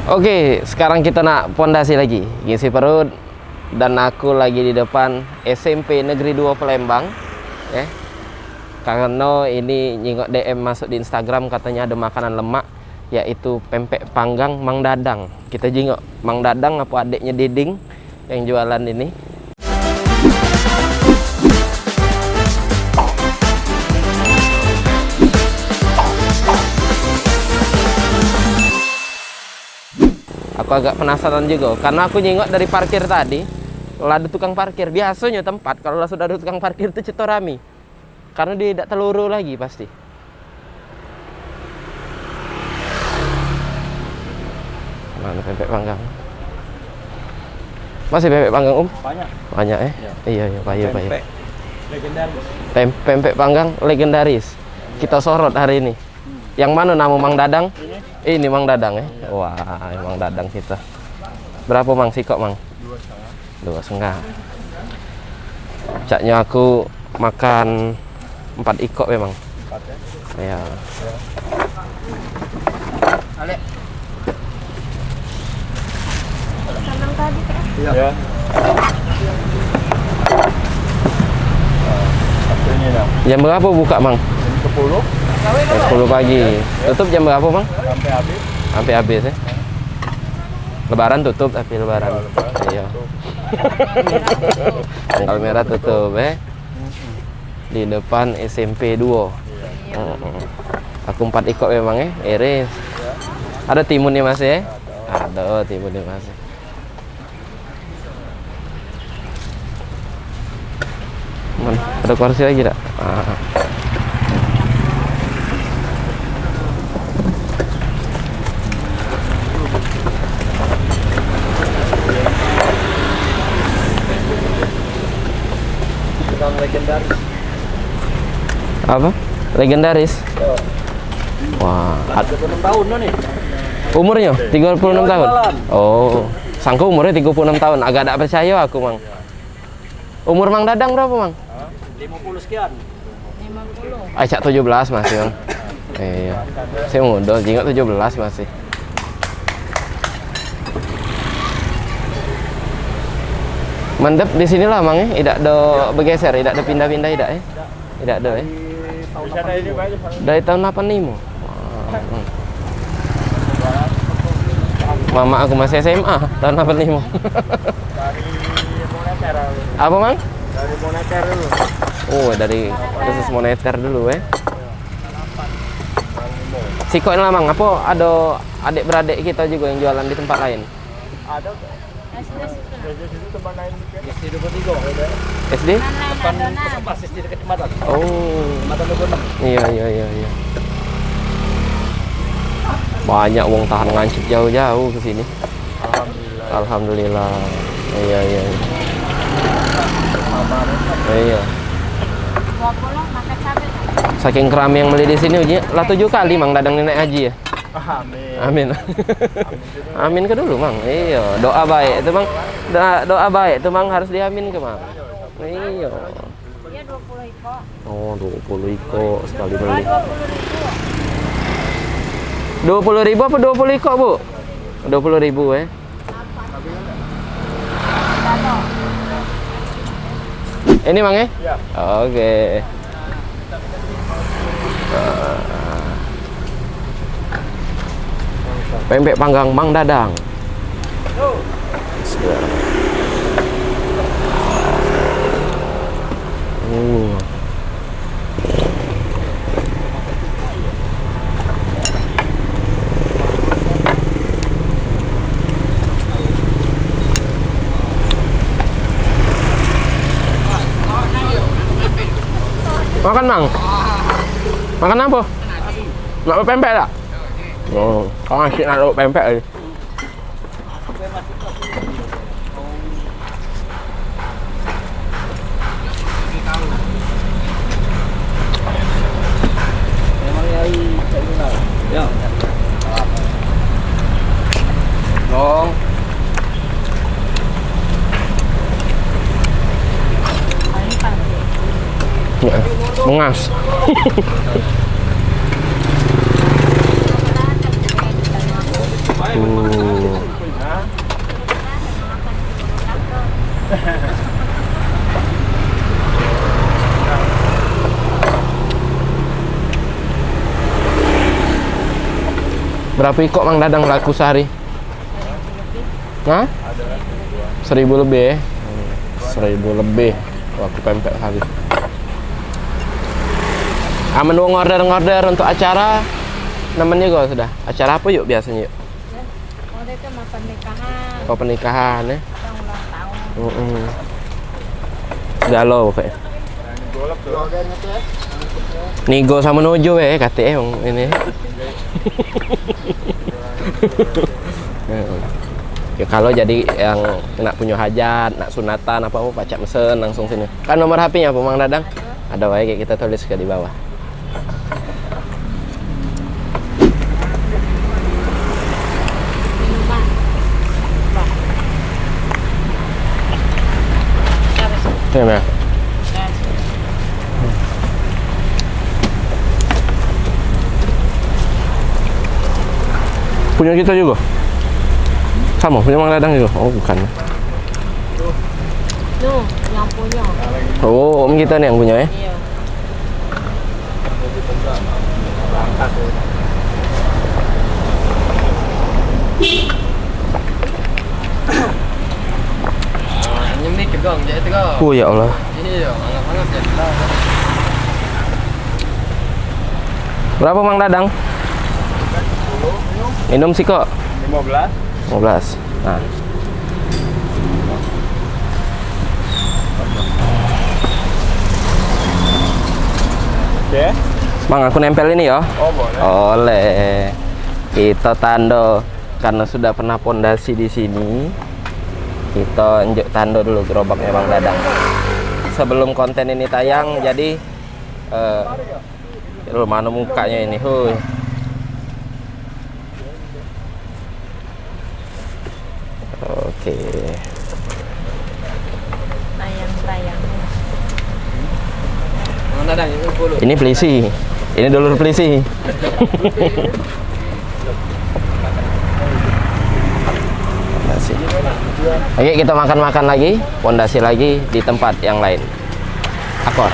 Oke, sekarang kita nak pondasi lagi, ngisi perut. Dan aku lagi di depan SMP Negeri 2 Palembang, ya. Karena ini nyingok DM masuk di Instagram katanya ada makanan lemak, yaitu pempek panggang Mang Dadang. Kita jingok Mang Dadang apa adiknya Diding yang jualan ini. Aku agak penasaran juga karena aku nyingok dari parkir tadi, ada tukang parkir. Biasanya tempat kalau sudah ada tukang parkir itu ceto rame karena dia tidak teluru lagi pasti. Mana pempek panggang? Masih pempek panggang Banyak. Banyak Ya. Iya payah. Pempek legendaris. Pempek panggang legendaris. Kita sorot hari ini. Yang mana nama Mang Dadang? Ini Mang Dadang ya. Wah, Mang Dadang kita. Berapa Mang sikok Mang? 2,5. Caknya aku makan 4 ikok memang. 4 Ya. ya. Alek. Senang tadi kan? Iya. Satu ini dah. Jam berapa buka Mang? Jam 10 Jam 10 pagi. Tutup jam berapa Mang? sampai habis. Sampai habis ya. Lebaran tutup tapi lebaran. Iya. Tanggal merah tutup di depan SMP 2. Aku 4 ikut memang ya, iris. Ada timunnya masih ya? Ada timunnya masih. Mana? Ada kursi lagi tak? Legendaris. Apa? Legendaris? Wah, 36 tahun nih. umurnya 36 tahun. Oh, sangka umurnya 36 tahun. Agak tak percaya aku, Mang. Umur Mang Dadang berapa, Mang? 50 sekian. 50. Acak 17 masih, Mang. Iya. Saya muda, jingok 17 masih. Mantep di sinilah Mang ya, tidak ada bergeser, tidak ada pindah-pindah tidak ya? Tidak ada ya. Dari tahun 85. Wow. Mama aku masih SMA tahun 85. Dari moneter. Apa Mang? Dari moneter dulu. Oh, dari khusus moneter dulu ya. Sikoin lah Mang, apa ada adik-beradik kita juga yang jualan di tempat lain? Ada. Di tempat lain SD 23. SD? Depan pas SD dekat jembatan. Oh. Jembatan Legonan. Iya. Banyak wong tahan ngancip jauh-jauh ke sini. Alhamdulillah. Iya. Iya. 20 makan cabai. Saking keramai yang beli di sini uji lah 7 kali Mang Dadang nenek haji ya. Amin. Amin ke dulu Mang. Iya, doa baik itu Mang. Doa baik itu Mang harus diamin ke Mang. Iya. Dia 20 ikut. Oh, 20 iko sekali beli. 20.000. 20.000 apa 20 iko, Bu? 20.000 ya. Ini Mang ya? Iya. Oke. Pempek panggang Mang Dadang. Makan Mang? Makan apa? Nak pempek tak? Oh, kau ngasih nak pempek lagi. Ya. Dong. Ya, mengas. Berapa ikok Mang Dadang laku sehari? 1000 lebih. Hah? 1000 lebih ya? 1000 lebih laku pempek hari. Menu ngorder untuk acara namanya juga sudah. Acara apa yuk biasanya yuk? Ya. Oh, itu mah pernikahan. Oh pernikahan ya? Atau ulang tahun. Galau pokoknya. Nigo sama Nojo kata ini. Ya kalau jadi yang nak punya hajat, nak sunatan apa pacak mesen langsung sini. Kan nomor HP-nya apa Mang Dadang? Ada wae kayak kita tulis ke di bawah. Minuman. Ya, punya kita juga? Sama, punya Mang Dadang juga? Oh bukan. Nuh, yang punya. Oh om kita nih yang punya ya? Iya. Nyemik juga, jadi tiga. Oh ya Allah. Ini ya, anggap-anggap jadi lah. Berapa Mang Dadang? Minum sih kok. 15. 15. Nah. Oke. Mang aku nempel ini ya. Oh, boleh. Oleh. Kita tanda karena sudah pernah pondasi di sini. Kita injek tanda dulu gerobaknya Mang Dadang. Sebelum konten ini tayang, jadi mana mukanya ini, huy. Oke. Tayang-tayang. Mang Dadang ini 10. Ini pelisi. Ini dulur pelisi. Pondasi. Oke, kita makan-makan lagi, pondasi lagi di tempat yang lain. Akor.